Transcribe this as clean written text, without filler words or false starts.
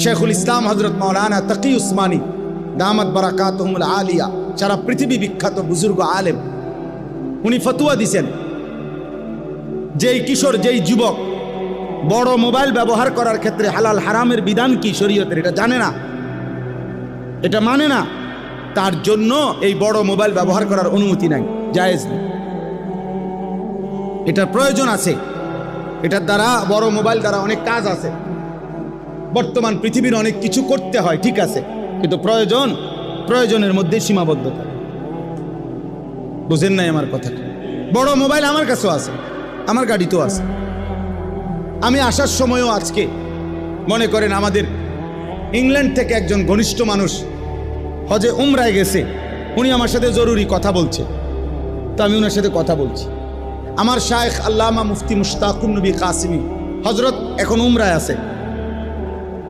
শেখুল ইসলাম হজরত মৌলানা তকি উসমানী দামাত বারাকাতুহুমুল আলিয়া, সারা পৃথিবী বিখ্যাত বুজুর্গ আলেম, উনি ফতুয়া দিছেন যেই কিশোর যেই যুবক বড় মোবাইল ব্যবহার করার ক্ষেত্রে হালাল হারামের বিধান কি শরীয়তের এটা জানে না, এটা মানে না, তার জন্য এই বড় মোবাইল ব্যবহার করার অনুমতি নাই, জায়েজ নেই। এটার প্রয়োজন আছে, এটার দ্বারা বড় মোবাইল দ্বারা অনেক কাজ আছে, বর্তমান পৃথিবীর অনেক কিছু করতে হয়, ঠিক আছে, কিন্তু প্রয়োজনের মধ্যে সীমাবদ্ধতা। বুঝেন নাই আমার কথাটা? বড় মোবাইল আমার কাছেও আছে, আমার গাড়িতেও আছে। আমি আসার সময়ও আজকে মনে করেন আমাদের ইংল্যান্ড থেকে একজন ঘনিষ্ঠ মানুষ হজে উমরায় গেছে, উনি আমার সাথে জরুরি কথা বলছে, তো আমি ওনার সাথে কথা বলছি। আমার শায়েখ আল্লামা মুফতি মুশতাকুন নবী কাসিমি হজরত এখন উমরায় আছে,